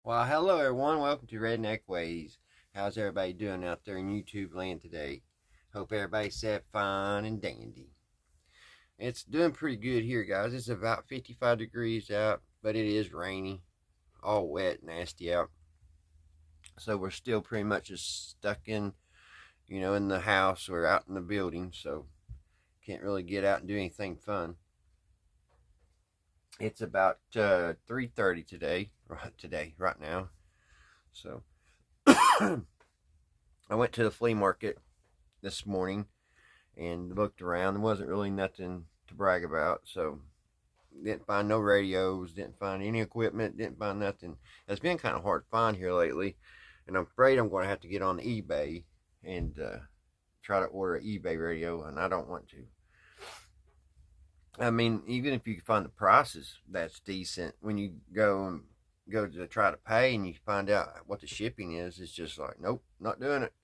Well, hello everyone. Welcome to Redneck Ways. How's everybody doing out there in YouTube land today? Hope everybody's set fine and dandy. It's doing pretty good here, guys. It's about 55 degrees out, but it is rainy, all wet, nasty out. So we're still pretty much just stuck in the house or out in the building. So can't really get out and do anything fun. It's about 3:30 right now. So I went to the flea market this morning and looked around. There wasn't really nothing to brag about, so didn't find no radios, didn't find any equipment, didn't find nothing. It's been kind of hard to find here lately, and I'm afraid I'm going to have to get on eBay and try to order an eBay radio, and I don't want to. I mean, even if you can find the prices that's decent, when you go to try to pay and you find out what the shipping is, it's just like, nope, not doing it.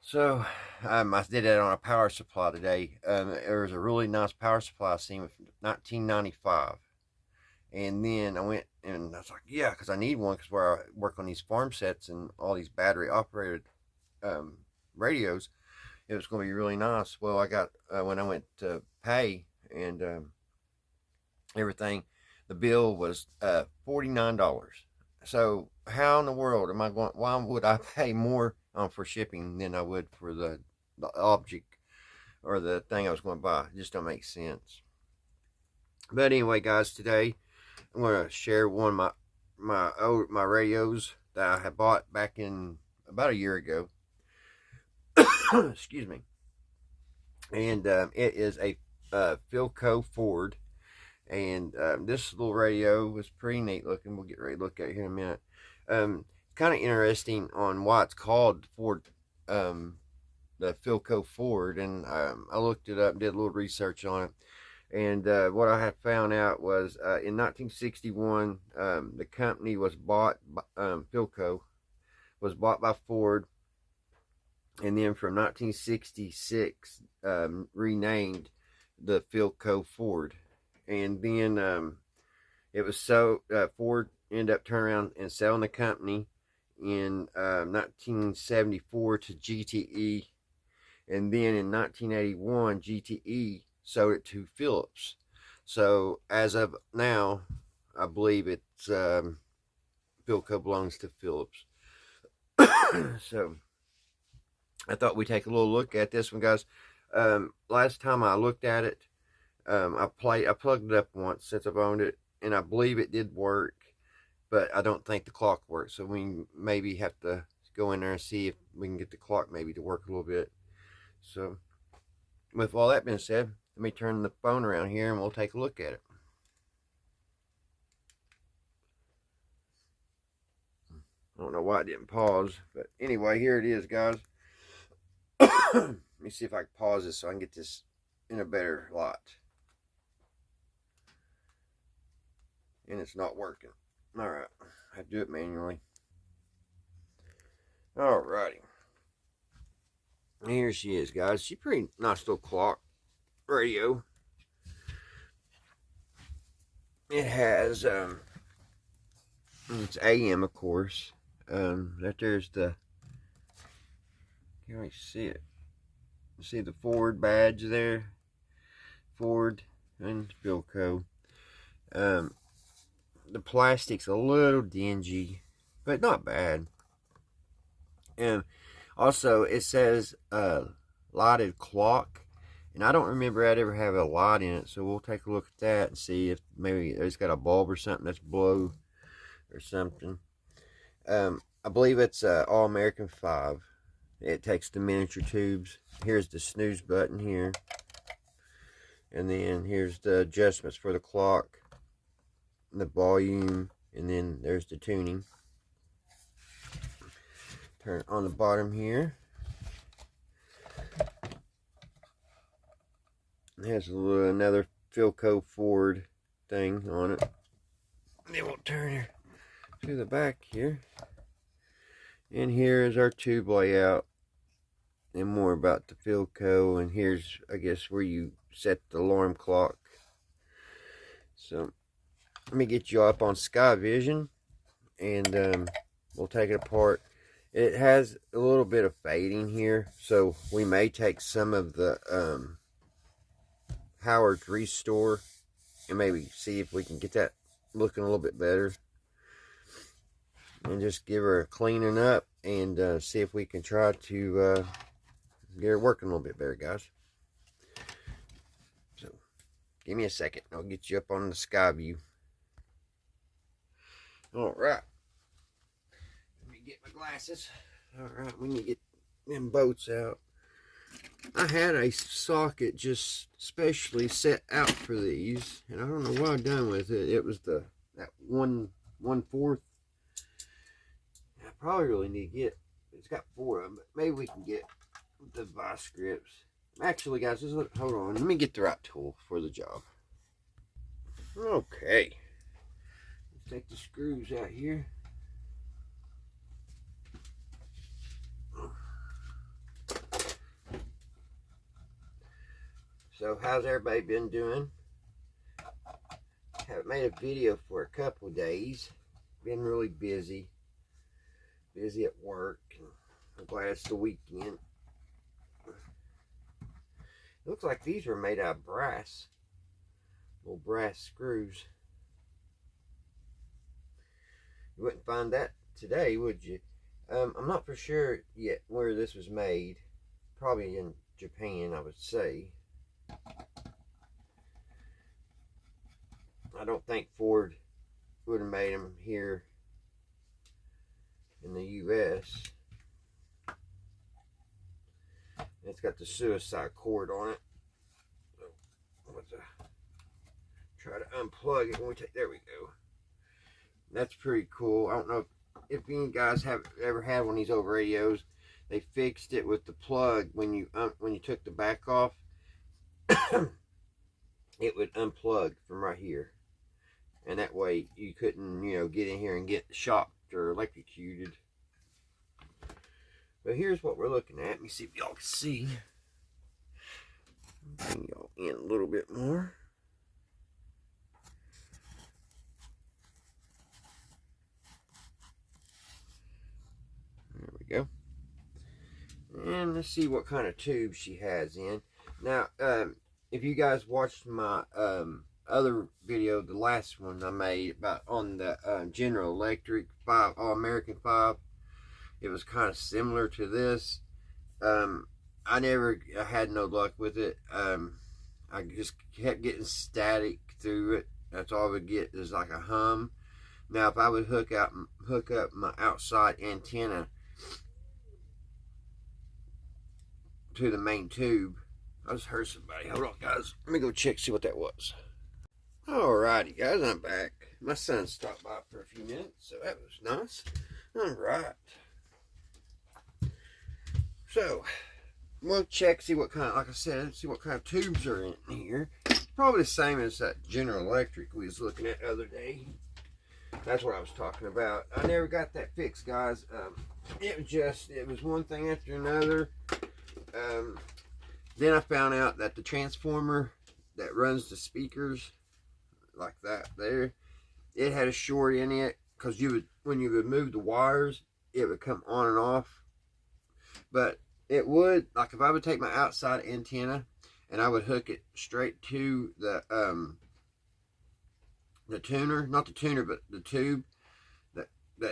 So I did that on a power supply today. There was a really nice power supply I seen with 1995, and then I went and I was like, yeah, because I need one because where I work on these farm sets and all these battery operated radios, it was going to be really nice. Well, I got when I went to pay and everything, the bill was $49. So how in the world am I going? Why would I pay more for shipping than I would for the object or the thing I was going to buy? It just don't make sense. But anyway, guys, today I'm going to share one of my radios that I had bought back in about a year ago. Excuse me. And it is a Philco-Ford. And this little radio was pretty neat looking. We'll get ready to look at it here in a minute. Kind of interesting on why it's called Ford, the Philco-Ford. And I looked it up, did a little research on it. And what I had found out was in 1961, the company was bought, Philco was bought by Ford. And then from 1966, renamed the Philco-Ford. And then it was so Ford ended up turning around and selling the company in 1974 to GTE, and then in 1981 GTE sold it to Phillips. So as of now, I believe it's Philco belongs to Phillips. So I thought we'd take a little look at this one, guys. Last time I looked at it, I plugged it up once since I've owned it, and I believe it did work, but I don't think the clock works. So we maybe have to go in there and see if we can get the clock maybe to work a little bit. So with all that being said, let me turn the phone around here and we'll take a look at it. I don't know why it didn't pause, but anyway, here it is, guys. Let me see if I can pause this so I can get this in a better light. And it's not working. Alright, I do it manually. Alrighty. Here she is, guys. She's pretty nice little clock radio. It has it's AM, of course. That there's the, can't really see it. You see the Ford badge there, Ford and Philco. The plastic's a little dingy, but not bad. And also it says lighted clock, and I don't remember I'd ever have a light in it, so we'll take a look at that and see if maybe it's got a bulb or something that's blow or something. I believe it's All American 5. It takes the miniature tubes. Here's the snooze button here, and then here's the adjustments for the clock, the volume, and then there's the tuning. Turn it on the bottom here. It has another Philco-Ford thing on it. Then we'll turn her to the back here. And here is our tube layout and more about the Philco. And here's, I guess, where you set the alarm clock. So let me get you up on Sky Vision and we'll take it apart. It has a little bit of fading here, so we may take some of the Howard's Restore and maybe see if we can get that looking a little bit better, and just give her a cleaning up and see if we can try to get her working a little bit better, guys. So give me a second, I'll get you up on the sky view. All right, let me get my glasses. All right, we need to get them bolts out. I had a socket just specially set out for these, and I don't know what I've done with it. It was that 1/4. I probably really need to get, it's got 4 of them, but maybe we can get the vice grips. Actually, guys, just hold on. Let me get the right tool for the job. Okay. Let's take the screws out here. So, how's everybody been doing? Haven't made a video for a couple of days. Been really busy. Busy at work. I'm glad it's the weekend. It looks like these were made out of brass. Little brass screws. You wouldn't find that today, would you? I'm not for sure yet where this was made. Probably in Japan, I would say. I don't think Ford would have made them here in the U.S. It's got the suicide cord on it. So I'm going to try to unplug it when we take. There we go. That's pretty cool. I don't know if you guys have ever had one of these old radios. They fixed it with the plug when you took the back off. It would unplug from right here, and that way you couldn't, get in here and get shocked or electrocuted. But here's what we're looking at. Let me see if y'all can see. Bring y'all in a little bit more. There we go. And let's see what kind of tube she has in. Now, if you guys watched my other video, the last one I made about on the General Electric All-American 5, it was kind of similar to this. I had no luck with it. I just kept getting static through it. That's all I would get is like a hum. Now, if I would hook up my outside antenna to the main tube, I just heard somebody. Hold on, guys. Let me go check, see what that was. Alrighty, guys, I'm back. My son stopped by for a few minutes, so that was nice. Alright. So, we'll check, see what kind of, like I said, see what kind of tubes are in here. Probably the same as that General Electric we was looking at the other day. That's what I was talking about. I never got that fixed, guys. It was one thing after another. Then I found out that the transformer that runs the speakers, like that there, it had a short in it, because when you would move the wires, it would come on and off. But it would, like if I would take my outside antenna and I would hook it straight to the tuner, not the tuner, but the tube that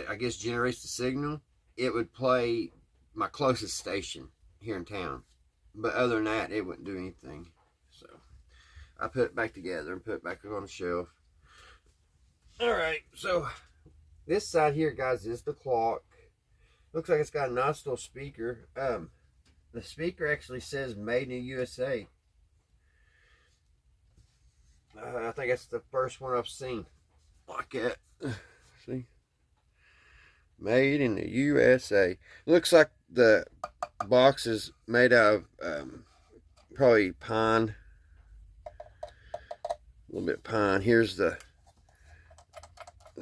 I guess generates the signal, it would play my closest station here in town. But other than that, it wouldn't do anything. So I put it back together and put it back on the shelf. Alright, so this side here, guys, is the clock. Looks like it's got a nice little speaker. The speaker actually says made in the USA. I think that's the first one I've seen like that. See? Made in the USA. Looks like the box is made out of probably pine. A little bit of pine. Here's it's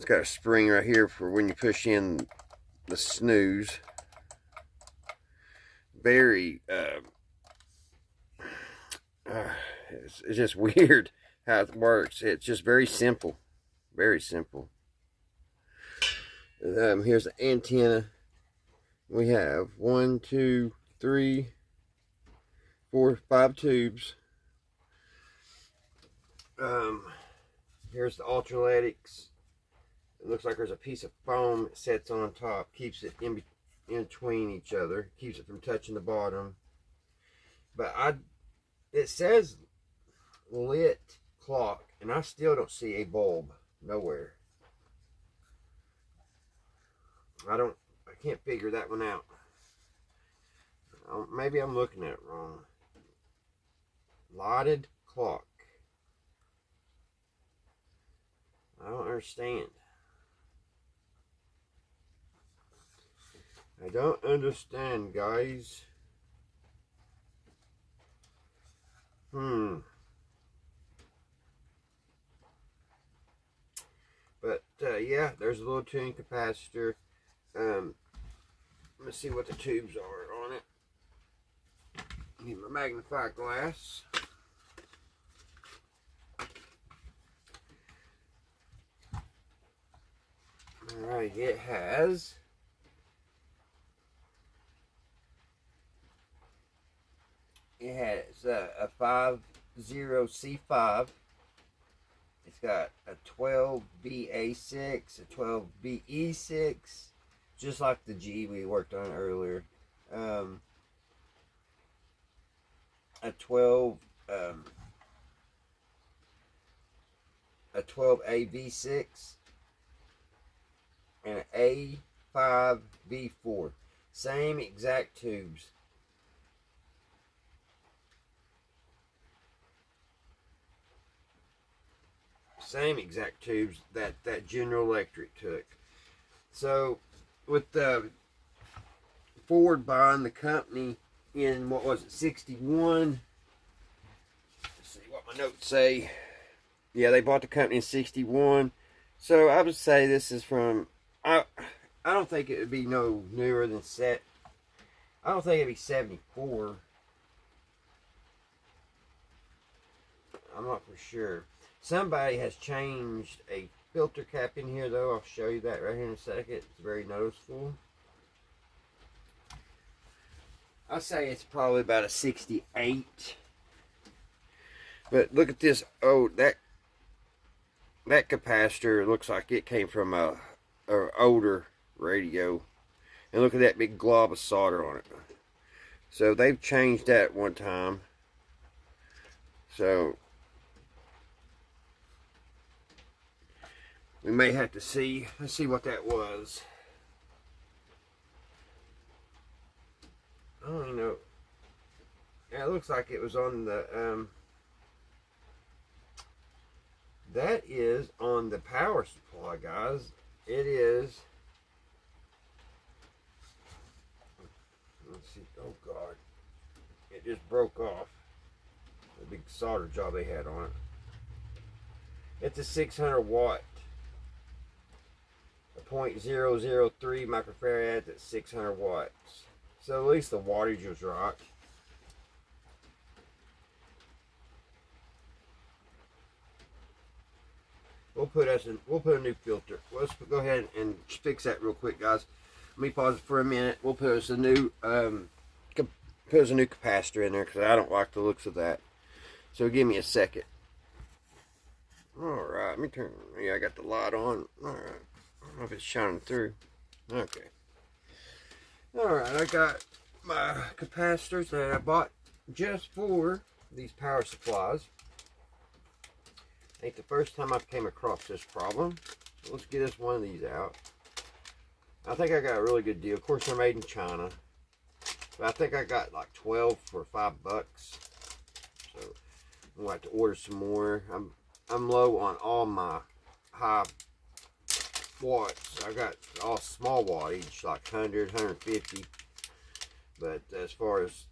got a spring right here for when you push in the snooze. Very it's just weird how it works. It's just very simple. Very simple. Here's the antenna. We have 1, 2, 3, 4, 5 tubes. Here's the ultraletics. It looks like there's a piece of foam that sets on top, keeps it in between each other, keeps it from touching the bottom. But it says lit clock, and I still don't see a bulb nowhere. I can't figure that one out. Maybe I'm looking at it wrong. Lighted clock. I don't understand. I don't understand, guys. But yeah, there's a little tuning capacitor. Let's see what the tubes are on it. Need my magnifying glass. Alright, it has a 50C5. It's got a 12BA6, a 12BE6, just like the G we worked on earlier. A 12AV6 and an A5V4. Same exact tubes. Same exact tubes that General Electric took. So with the Ford buying the company in, what was it, 61? Let's see what my notes say. Yeah, they bought the company in 61. So I would say this is from, I don't think it would be no newer than I don't think it'd be 74. I'm not for sure. Somebody has changed a filter cap in here, though. I'll show you that right here in a second. It's very noticeable. I'll say it's probably about a 68. But look at this. Oh, that capacitor looks like it came from a older radio. And look at that big glob of solder on it. So they've changed that one time. So we may have to see. Let's see what that was. I don't even know. Yeah, it looks like it was on the that is on the power supply, guys. It is. Let's see. Oh God, it just broke off. The big solder job they had on it. It's a 600 watt. A 0.003 microfarad at 600 watts. So at least the wattage was right. We'll put a new filter. Let's go ahead and fix that real quick, guys. Let me pause it for a minute. We'll put us a new capacitor in there because I don't like the looks of that. So give me a second. All right, let me turn. Yeah, I got the light on. All right. I don't know if it's shining through. Okay. Alright, I got my capacitors that I bought just for these power supplies. Ain't the first time I've came across this problem. So let's get us one of these out. I think I got a really good deal. Of course, they're made in China. But I think I got like 12 for $5. So I'm going to have to order some more. I'm low on all my high watts. I got all small wattage, like 100, 150. But as far as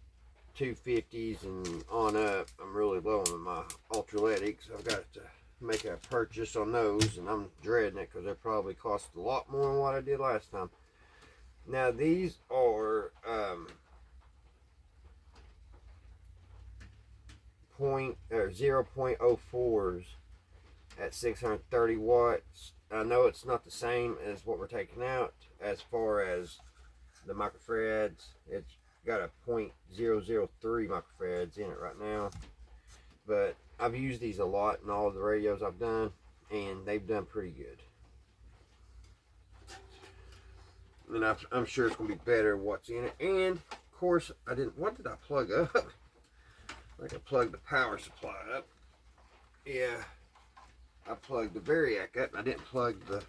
250s and on up, I'm really low on my ultraletics. I've got to make a purchase on those, and I'm dreading it because they probably cost a lot more than what I did last time. Now these are 0.04s at 630 watts. I know it's not the same as what we're taking out as far as the microfarads. It's got a .003 microfarads in it right now. But I've used these a lot in all of the radios I've done, and they've done pretty good. And I'm sure it's going to be better what's in it. And, of course, what did I plug up? I can plug the power supply up. Yeah, I plugged the Variac up. I didn't plug the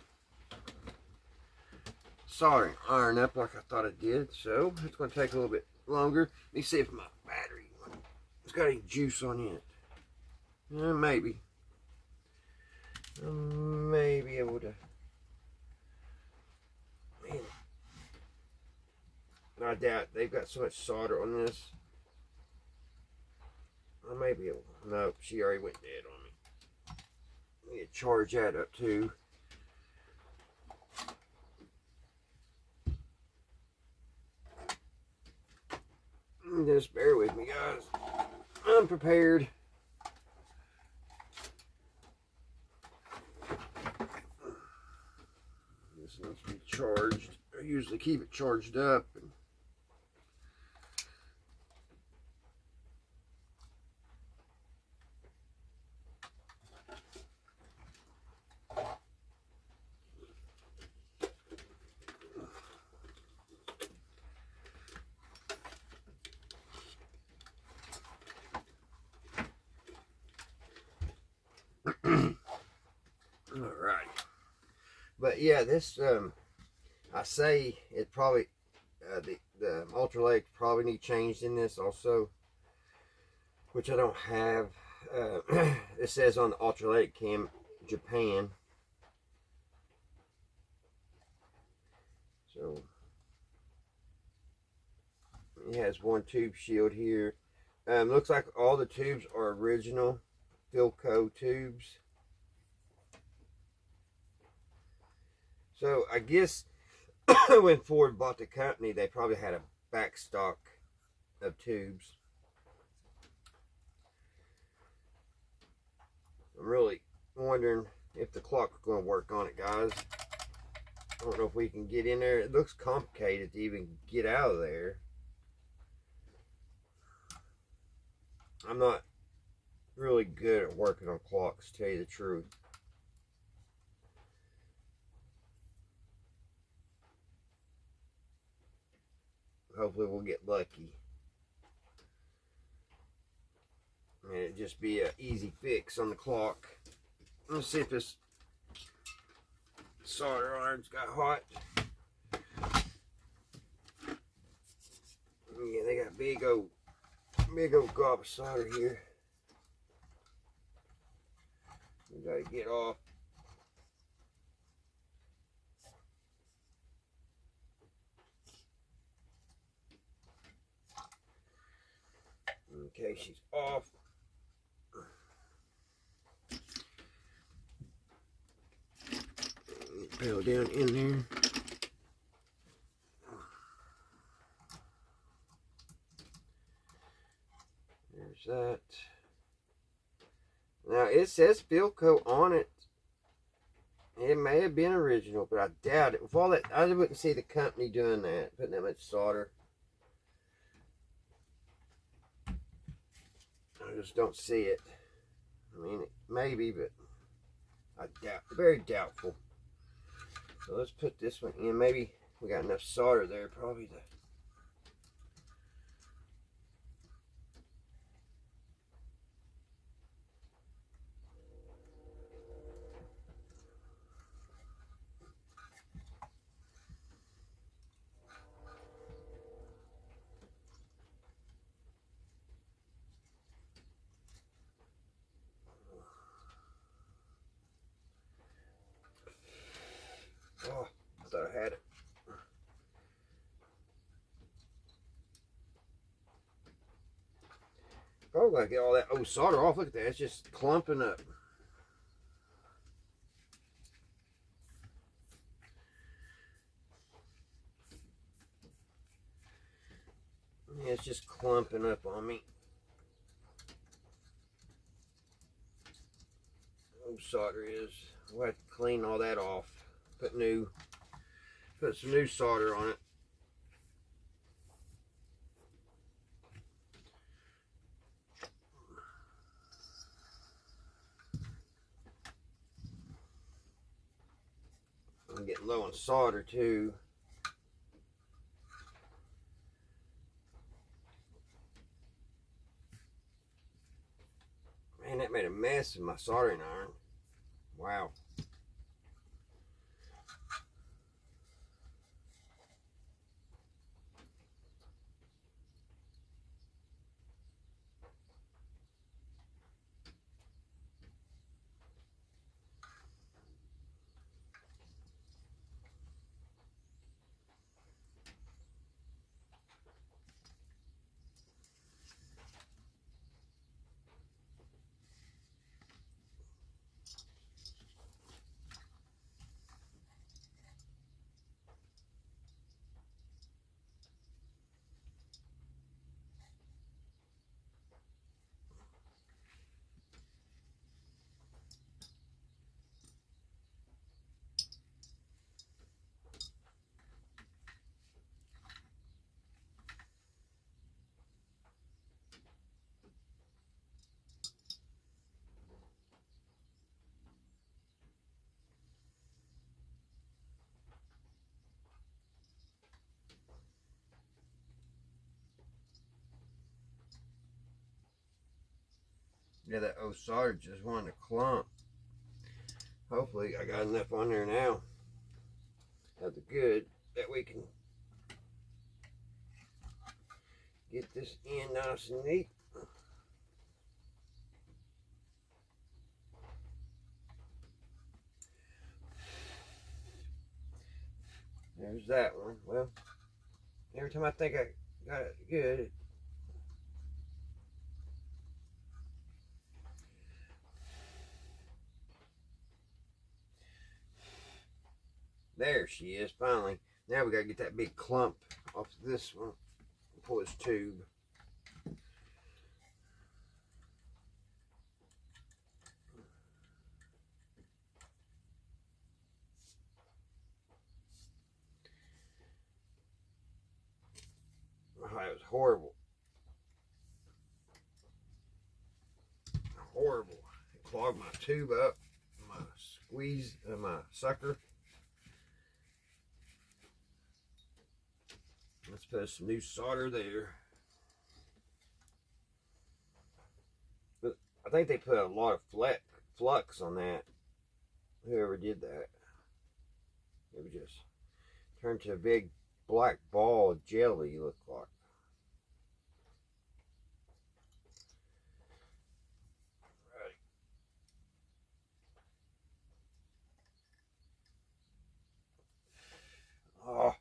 soldering iron up like I thought it did. So, it's going to take a little bit longer. Let me see if my battery has got any juice on it. Maybe. I may be able to. Man. I doubt they've got so much solder on this. I may be able. Nope, she already went dead on me. I need to charge that up too. Just bear with me, guys. I'm prepared. This needs to be charged. I usually keep it charged up. Alright. But yeah, this I say it probably the ultralight probably need changed in this also, which I don't have. It says on the ultralight cam Japan. So it has one tube shield here. Looks like all the tubes are original Philco tubes. So I guess when Ford bought the company, they probably had a back stock of tubes. I'm really wondering if the clock is going to work on it, guys. I don't know if we can get in there. It looks complicated to even get out of there. I'm not really good at working on clocks, to tell you the truth. Hopefully we'll get lucky. And it'd just be an easy fix on the clock. Let's see if this solder iron's got hot. Yeah, they got big old gob of solder here. We gotta get off. Okay, she's off. Pedal down in there. There's that. Now it says Philco on it. It may have been original, but I doubt it. With all that, I wouldn't see the company doing that, putting that much solder. I just don't see it. I mean, maybe, but I doubt. Very doubtful. So let's put this one in. Maybe we got enough solder there, probably to. Oh, I thought I had it. Probably gotta get all that old solder off. Look at that, it's just clumping up. Yeah, it's just clumping up on me. Old solder is. We'll have to clean all that off. Put some new solder on it. I'm getting low on solder too. Man, that made a mess in my soldering iron. Wow. Yeah, that old solder just wanted to clump. Hopefully I got enough on there now. Have the good that we can get this in nice and neat. There's that one. Well, every time I think I got it good, there she is, finally. Now we gotta get that big clump off this one. Pull this tube. Oh, that was horrible. Horrible. It clogged my tube up. My squeeze, my sucker. Let's put some new solder there. But I think they put a lot of flux on that. Whoever did that. It would just turn to a big black ball of jelly, look like. Oh,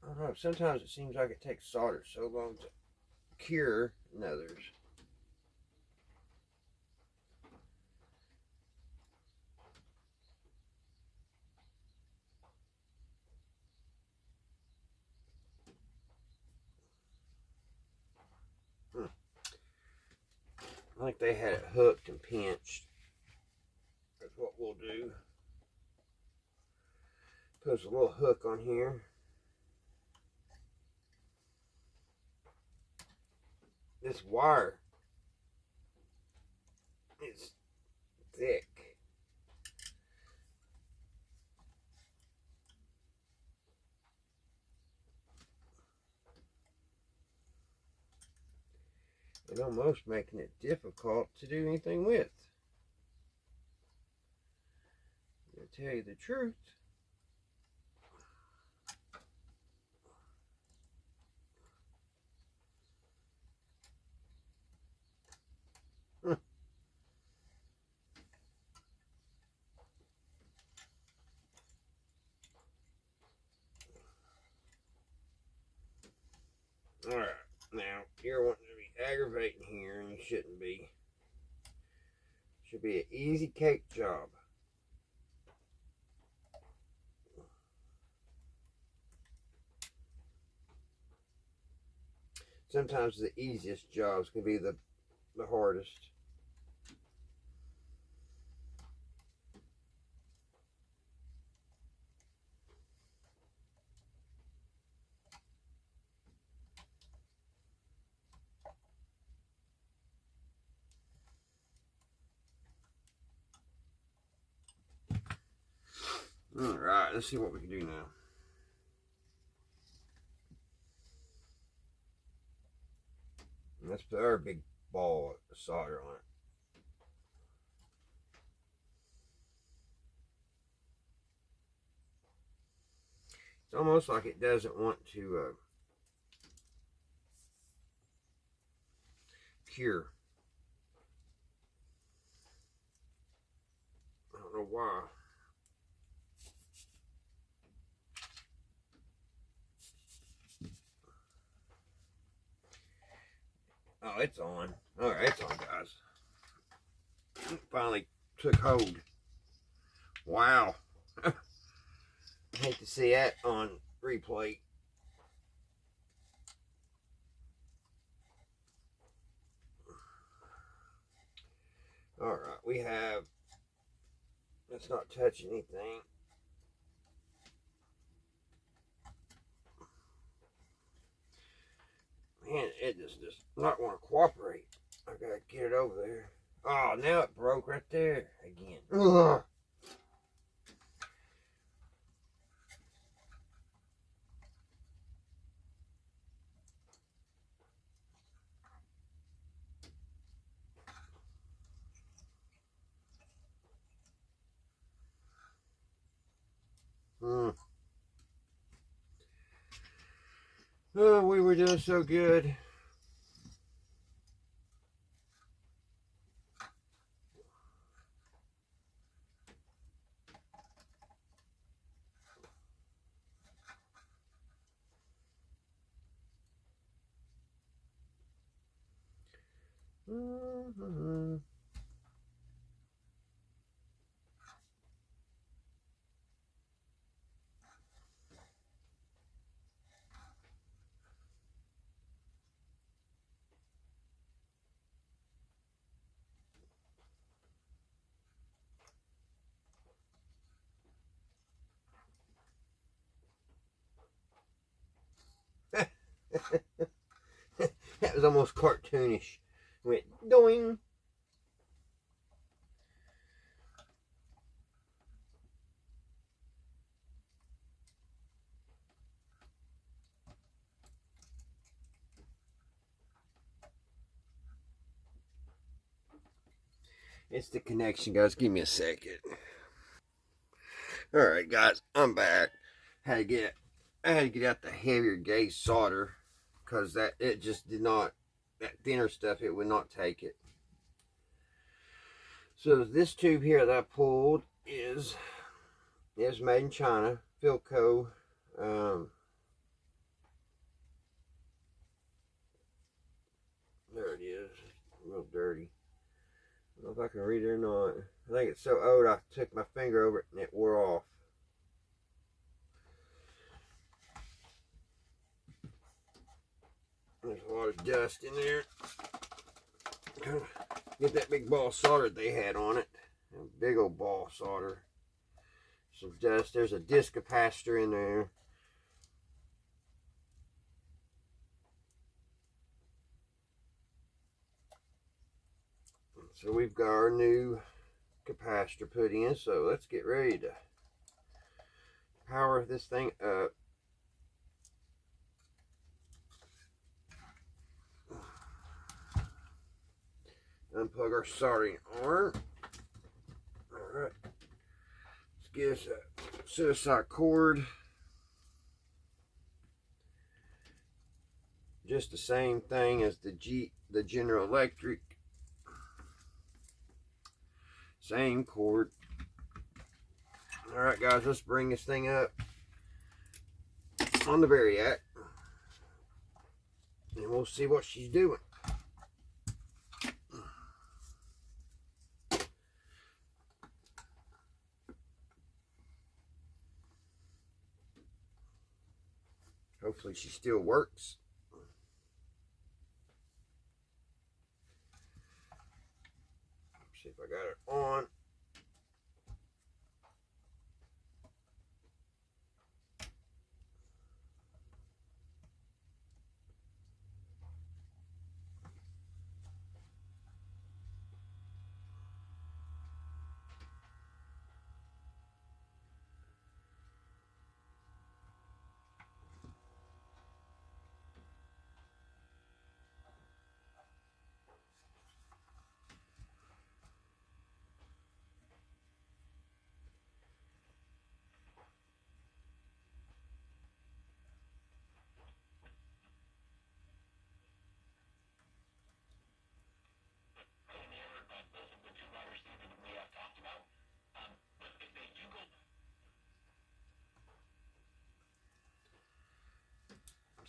I don't know. Sometimes it seems like it takes solder so long to cure than others. I think they had it hooked and pinched. That's what we'll do. Put a little hook on here. This wire is thick. And almost making it difficult to do anything with. To tell you the truth. Alright, now you're wanting to be aggravating here and you shouldn't be. Should be an easy cake job. Sometimes the easiest jobs can be the hardest. Alright, let's see what we can do now. Let's put our big ball of solder on it. It's almost like it doesn't want to cure. I don't know why. Oh, it's on. Alright, it's on, guys. It finally took hold. Wow. Hate to see that on replay. Alright, we have, let's not touch anything. Man, it just does not want to cooperate. I gotta get it over there. Oh, now it broke right there again. Ugh. Oh, we were doing so good. That was almost cartoonish. Went doing. It's the connection, guys. Give me a second. Alright, guys, I'm back. I had to get out the heavier gauge solder because it just did not, that thinner stuff, it would not take it. So this tube here that I pulled is made in China, Philco. There it is. A little dirty. I don't know if I can read it or not. I think it's so old I took my finger over it and it wore off. There's a lot of dust in there. Get that big ball of solder they had on it. A big old ball of solder. Some dust. There's a disc capacitor in there. So we've got our new capacitor put in. So let's get ready to power this thing up. Unplug our soldering arm. Alright. Let's get us a suicide cord. Just the same thing as the General Electric. Same cord. Alright guys, let's bring this thing up on the Variac. And we'll see what she's doing. Hopefully she still works. See if I got it on.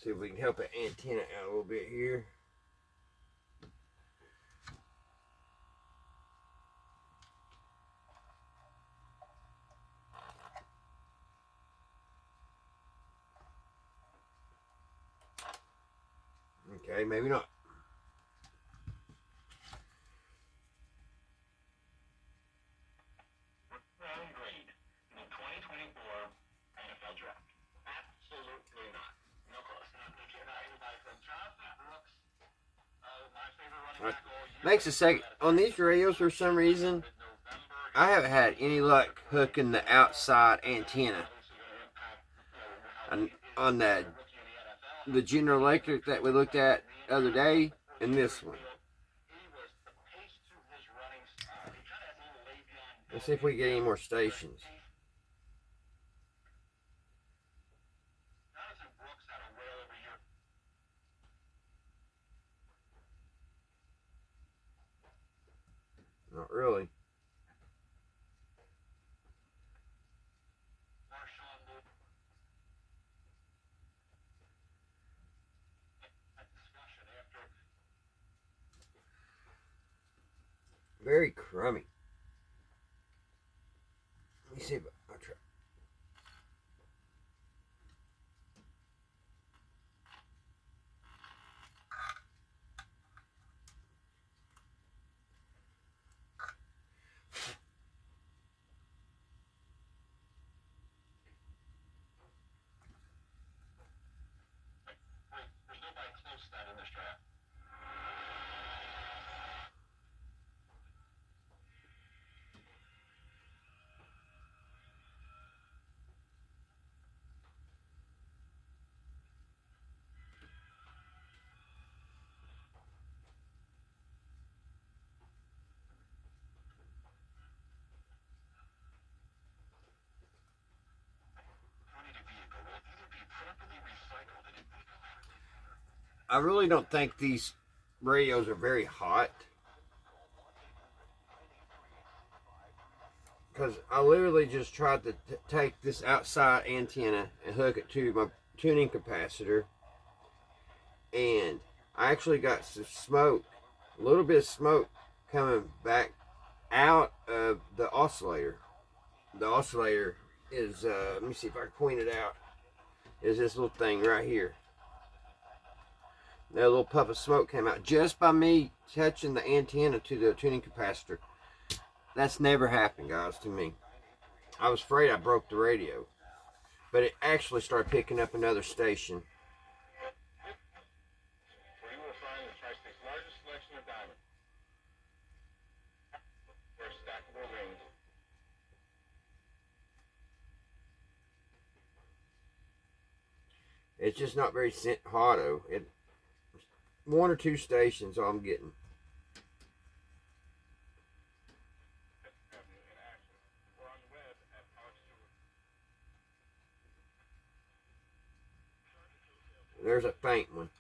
See if we can help the antenna out a little bit here. Okay, maybe not. Makes a second. On these radios, for some reason, I haven't had any luck hooking the outside antenna on the General Electric that we looked at the other day, and this one. Let's see if we can get any more stations. Not really. Very crummy. Let me see if I'll try. I really don't think these radios are very hot, because I literally just tried to take this outside antenna and hook it to my tuning capacitor, and I actually got some smoke, a little bit of smoke coming back out of the oscillator. The oscillator is, let me see if I can point it out, is this little thing right here. That little puff of smoke came out just by me touching the antenna to the tuning capacitor. That's never happened, guys, to me. I was afraid I broke the radio, but it actually started picking up another station. Where you will find the Tri-State's largest selection of diamonds. They're stackable rings. It's just not very hot, though. One or two stations all I'm getting. There's a faint one.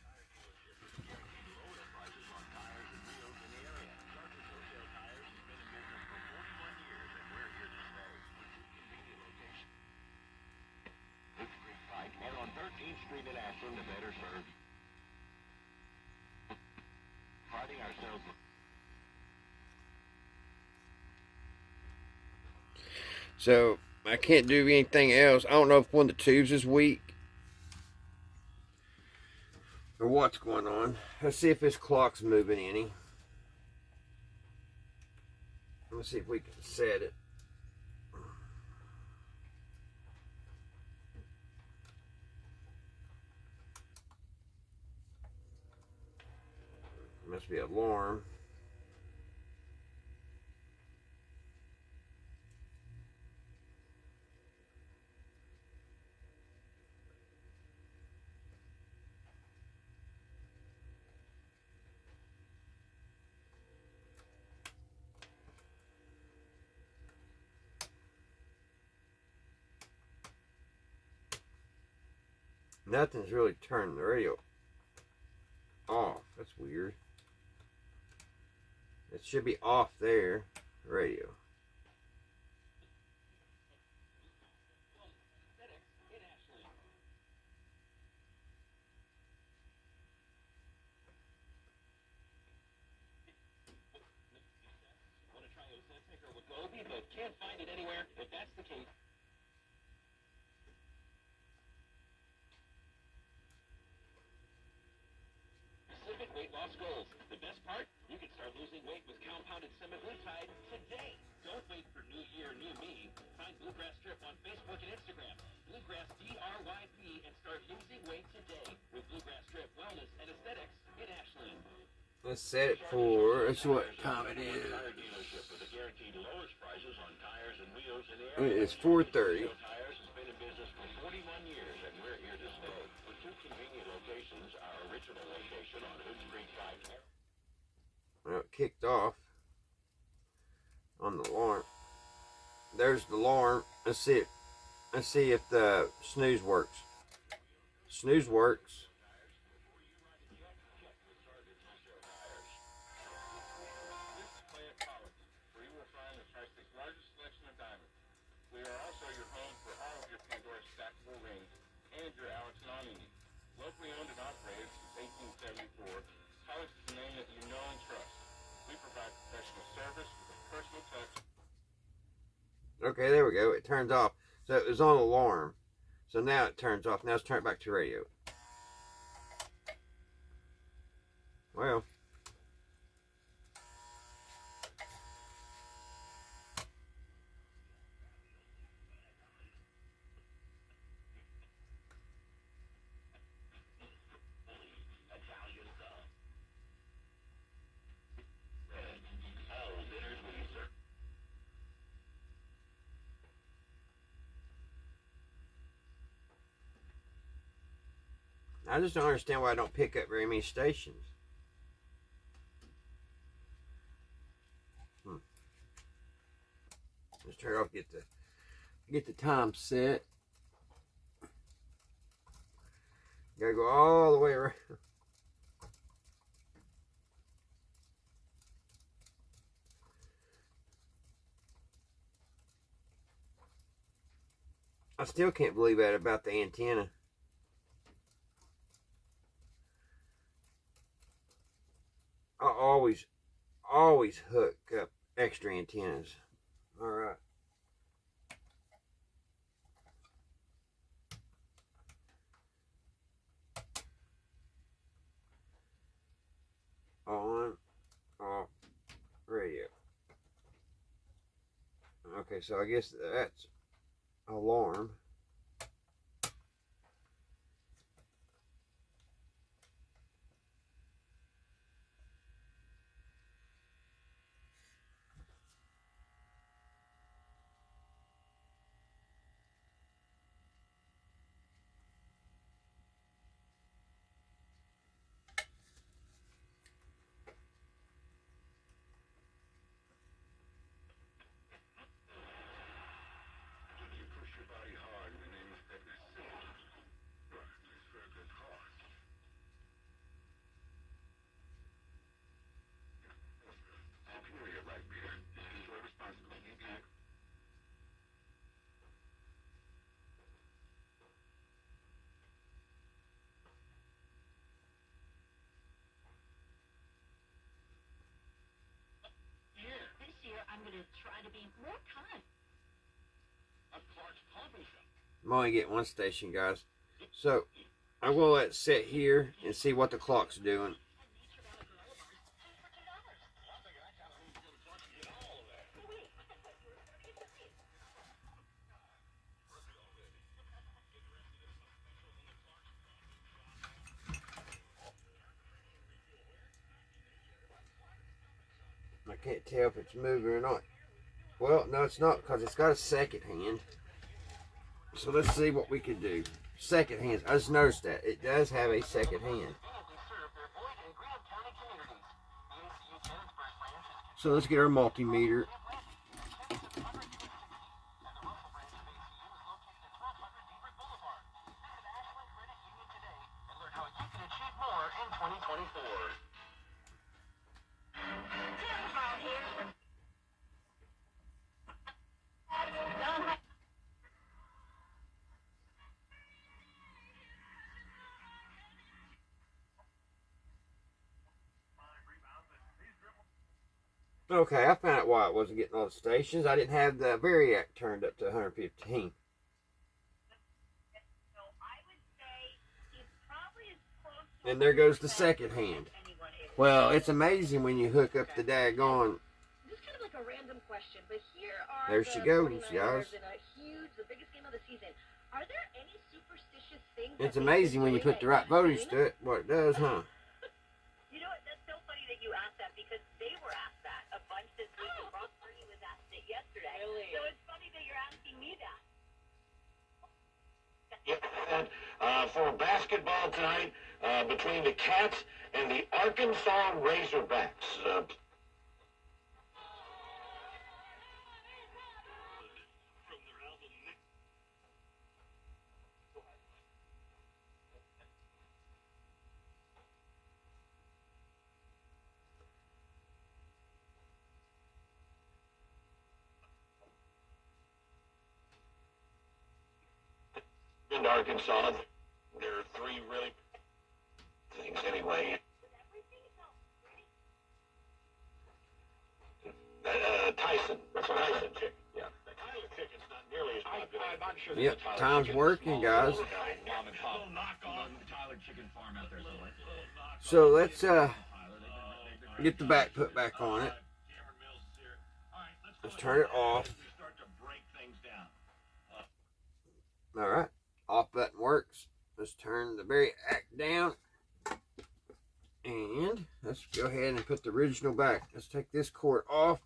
And on 13th Street in Ashland, the better served. Priding ourselves. So I can't do anything else. I don't know if one of the tubes is weak or what's going on. Let's see if this clock's moving any. Let's see if we can set it. Must be an alarm. Nothing's really turning the radio off. That's weird. It should be off there, radio. losing weight with compounded semaglutide today. Don't wait for new year, new me. Find Bluegrass Strip on Facebook and Instagram. Bluegrass DRYP and start losing weight today with Bluegrass Strip Wellness and Aesthetics in Ashland. Let's set it for, that's what time it is. It's 4:30. Well, it kicked off on the alarm. There's the alarm. Let's see it. Let's see if the snooze works. Snooze works. We are also your home for all of your Pandora stackable rings and your Alex Nani needs. Locally owned and operated since 1874, Alex is a name that you know and trust. We provide professional service with a personal touch. Okay, there we go. It turns off. So it was on alarm. So now it turns off. Now let's turn it back to radio. Well. I just don't understand why I don't pick up very many stations. Let's turn it off. Get the time set. Gotta go all the way around. I still can't believe that about the antenna. I always hook up extra antennas. All right. On, off, radio. Okay, so I guess that's alarm. I'm going to try to be more kind. I'm only getting one station, guys. So I'm going to let it sit here and see what the clock's doing. I can't tell if it's moving or not. Well, no, it's not, because it's got a second hand. So let's see what we can do. Second hands. I just noticed that. It does have a second hand. So let's get our multimeter. Okay, I found out why it wasn't getting all the stations. I didn't have the Variac turned up to 115. And there goes the second hand. Well, it's amazing when you hook up the daggone. Just kind of like a random question, but here are There she goes, 49ers guys. in a the biggest game of the season. Are there any superstitious things? It's amazing when you put the right voltage to it, what it does, huh? You know what? That's so funny that you asked that because they were asked that a bunch this week. And Brock Purdy was asked it yesterday. Really? So it's funny that you're asking me that. For basketball tonight, between the Cats and the Arkansas Razorbacks. In Arkansas, there are three really things anyway. Tyson. That's what Tyson chicken. Yeah. The Tyler chicken's not nearly as popular. I'm not sure. Yep, time's working, guys. So let's get the back put back on it. Let's turn it off. All right, off button works. Let's turn the very act down. And let's go ahead and put the original back. Let's take this cord off.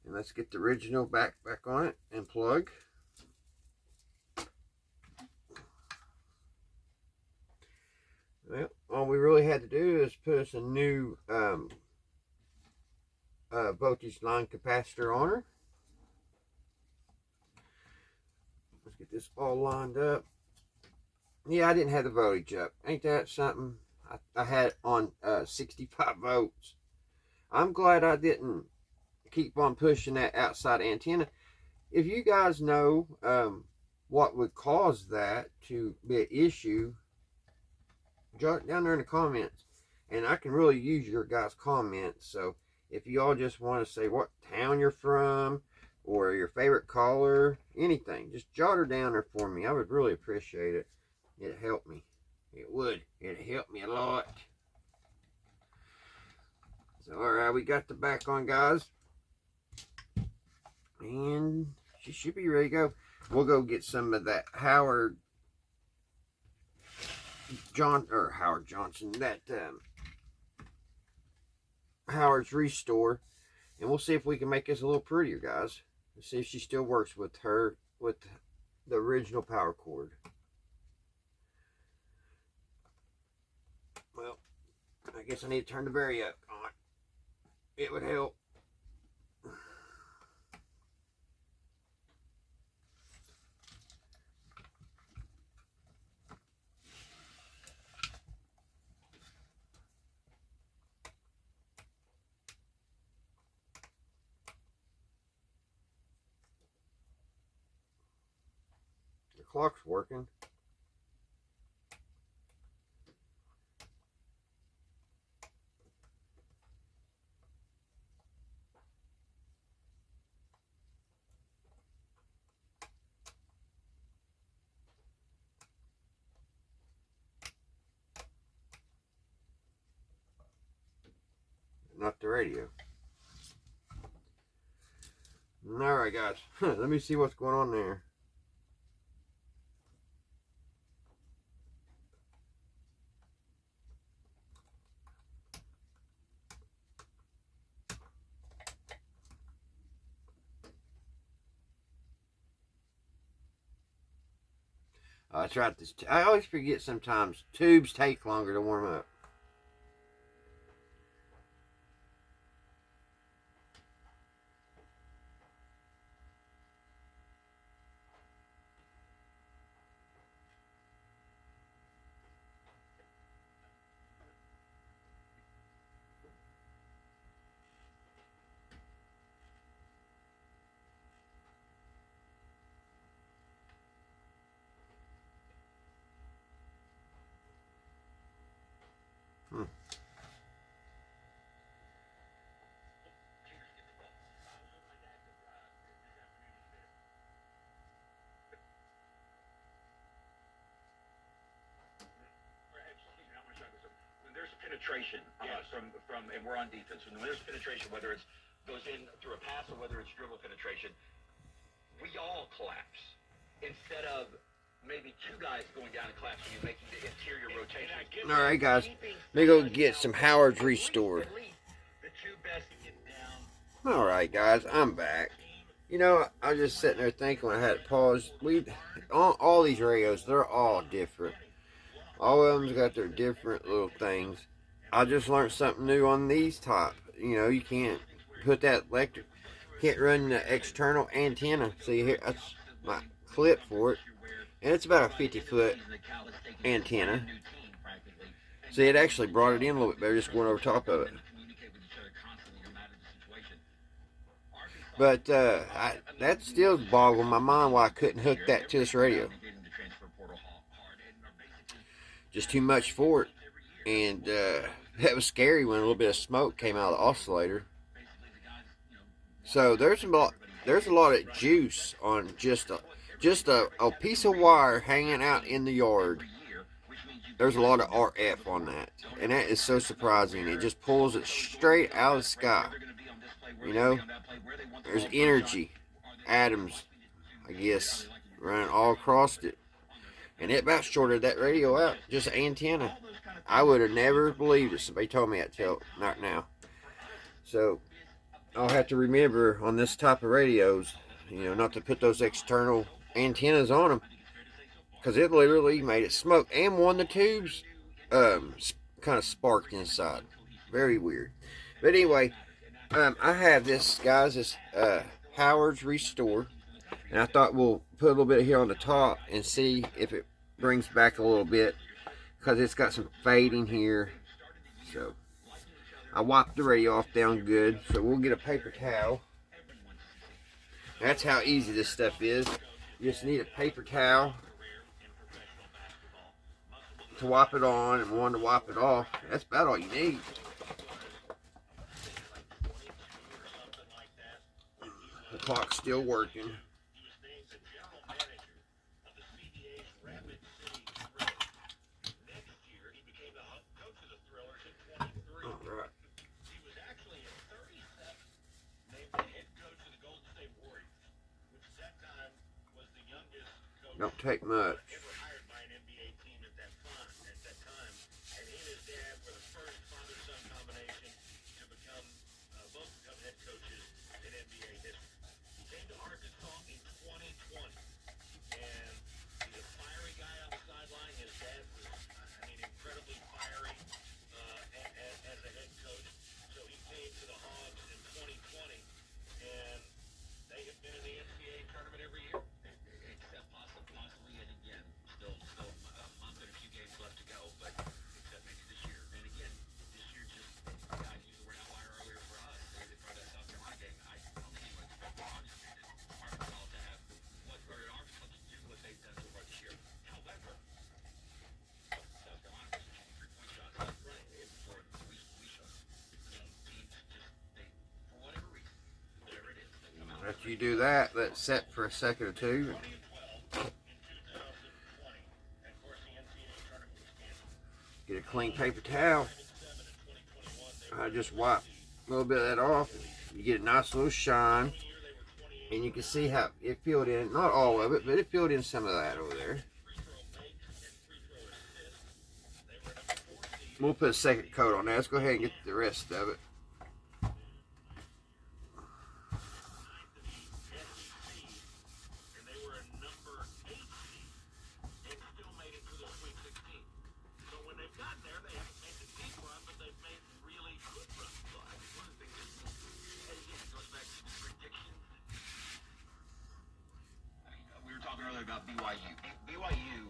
And let's get the original back on it and plug. Well, all we really had to do is put us a new voltage line capacitor on her. Let's get this all lined up. Yeah, I didn't have the voltage up. Ain't that something? I had it on 65 volts. I'm glad I didn't keep on pushing that outside antenna. If you guys know what would cause that to be an issue, jot it down there in the comments, and I can really use your guys' comments. So if you all just want to say what town you're from or your favorite caller, anything, just jot her down there for me. I would really appreciate it. It'd help me. It would. It'd help me a lot. So alright, we got the back on, guys, and she should be ready to go. We'll go get some of that Howard Johnson, that Howard's Restore, and we'll see if we can make this a little prettier, guys. Let's see if she still works with the original power cord. Well, I guess I need to turn the Very up on. It would help. The clock's working. Not the radio. Alright, guys. Let me see what's going on there. That's right. I always forget sometimes. Tubes take longer to warm up. penetration from and we're on defense. When there's penetration, whether it's goes in through a pass or whether it's dribble penetration, we all collapse instead of maybe two guys going down and collapsing and making the interior rotation. All right, guys, let me go get some Howard's Restore. The two best get down. All right, guys, I'm back. You know, I was just sitting there thinking when I had it paused. All these radios, they're all different. All of them's got their different little things. I just learned something new on these top. You know, you can't put that electric, can't run the external antenna. See here, that's my clip for it, and it's about a 50-foot antenna. See, it actually brought it in a little bit better, just going over top of it. But that still boggled my mind why I couldn't hook that to this radio. Just too much for it, and that was scary when a little bit of smoke came out of the oscillator. So there's a lot of juice on just a piece of wire hanging out in the yard. There's a lot of RF on that, and that is so surprising. It just pulls it straight out of the sky. You know, there's energy, atoms, I guess, running all across it. And it about shorted that radio out, just an antenna. I would have never believed it. Somebody told me that till not now. So I'll have to remember on this type of radios, you know, not to put those external antennas on them, because it literally made it smoke. And one of the tubes kind of sparked inside. Very weird. But anyway, I have this, guys, this Howard's Restore, and I thought we'll put a little bit here on the top and see if it brings back a little bit, because it's got some fading here. So I wiped the radio off down good, so we'll get a paper towel. That's how easy this stuff is. You just need a paper towel to wipe it on and one to wipe it off. That's about all you need. The clock's still working. Don't take much. After you do that, let it set for a second or two. Get a clean paper towel. I just wipe a little bit of that off. You get a nice little shine. And you can see how it filled in, not all of it, but it filled in some of that over there. We'll put a second coat on that. Let's go ahead and get the rest of it. About BYU. BYU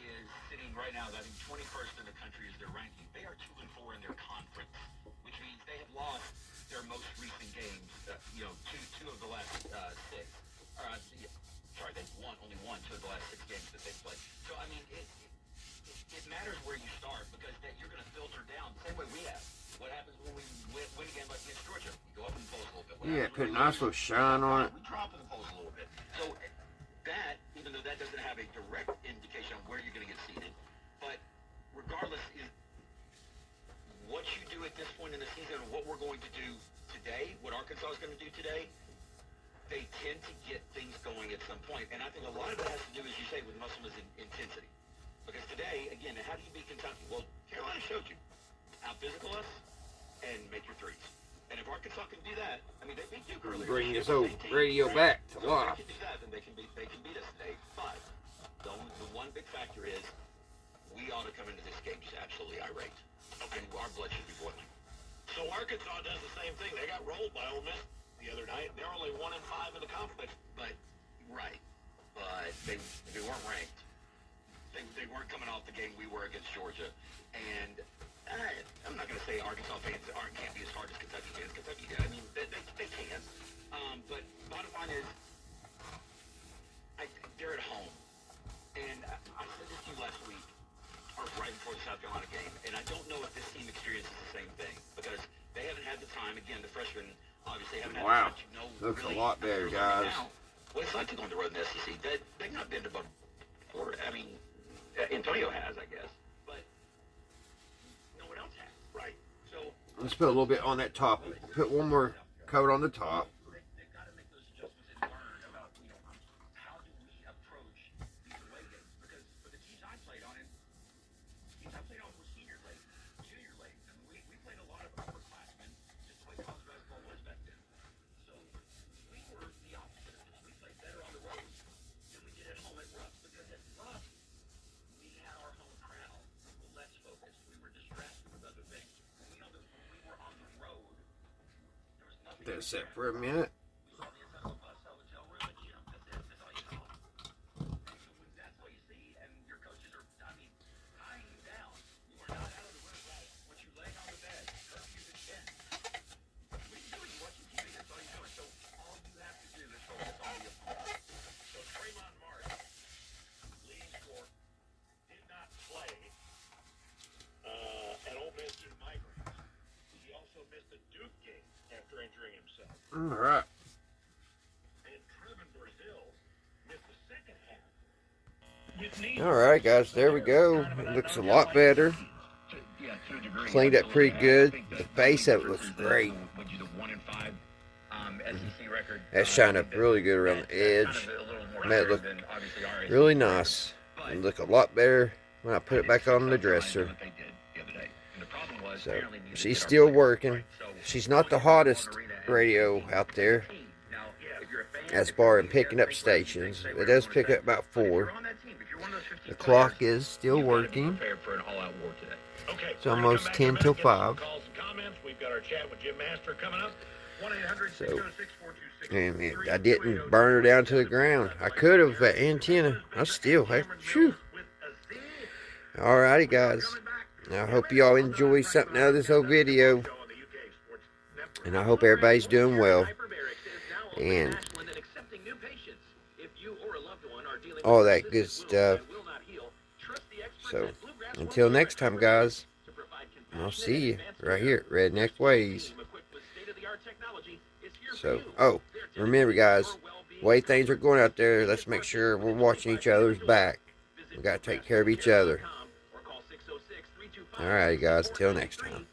is sitting right now, I think 21st in the country is their ranking. They are 2-4 in their conference, which means they have lost their most recent games. Two of the last six. Sorry, they've only won 2 of the last 6 games that they've played. So I mean, it matters where you start, because that you're going to filter down the same way we have. What happens when we win a game like against Georgia? You go up in the polls a little bit. Yeah, put a nice little shine on it. We drop in the polls a little bit. So that, even though that doesn't have a direct indication on where you're going to get seated, but regardless, is what Arkansas is going to do today, they tend to get things going at some point. And I think a lot of it has to do, as you say, with Musselman's intensity. Because today, again, how do you beat Kentucky? Well, Carolina showed you. Out-physical us and make your threes. And if Arkansas can do that, I mean, they beat Duke earlier. Bring this old radio back to life. If they can do that, then they can beat us today. But the one big factor is we ought to come into this game just absolutely irate. And our blood should be boiling. So Arkansas does the same thing. They got rolled by Ole Miss the other night. They're only 1-5 in the conference. But they weren't ranked. They weren't coming off the game we were against Georgia. And I'm not going to say Arkansas fans can't be as hard as Kentucky fans. Kentucky, I mean, they can. But bottom line is, they're at home. And I said this to you last week, or right before the South Carolina game, and I don't know if this team experiences the same thing, because they haven't had the time. Again, the freshmen obviously haven't had the time to know. Looks really a lot better, guys. What it's like to go on the road in the SEC. They've not been to before. I mean, Antonio has, I guess, but no one else has. Right. So Let's put a little bit on that top. Put one more coat on the top. they've got to make those adjustments and learn about, how do we approach these away games? Because for the teams I played on, were junior league. I mean, we played a lot of upperclassmen, just the way college basketball was back then. So we were the opposite. We played better on the road than we did at home at Rupp. Because at Rupp, we had our home crowd. We were less focused. We were distracted with other things. And we know that when we were on the road, there was nothing. That's it for a minute. We saw the inside of a bus, hotel room, and gym. That's it. That's all you saw. And so when that's all you see, and your coaches are, tying you down, you are not out of the room. Right. Once you lay on the bed, curfew to 10. What are you doing? You're watching TV. That's all you're doing. So all you have to do is focus on the opponent. So Tremont Martin, leading scorer, did not play at Ole Miss due to migraines. He also missed the Duke game after injuring himself. All right. And Trevin Brazil missed the second half. All right, guys. There we go. It looks a lot better. Cleaned up pretty good. The face of it looks great. That shined up really good around the edge. Made it look really nice. It looked a lot better when I put it back on the dresser. So she's still working. She's not the hottest radio out there as far as picking up stations. It does pick up about 4. The clock is still working. It's almost 10 till 5. We've got our chat with Jim Master coming up. So, and I didn't burn her down to the ground. I could have, that antenna. I still have. Phew. Alrighty, guys. I hope you all enjoy something out of this whole video. And I hope everybody's doing well. And all that good stuff. So, until next time, guys. I'll see you right here at Redneck Ways. So, oh, remember, guys, the way things are going out there, let's make sure we're watching each other's back. We got to take care of each other. Alright, guys, until next time.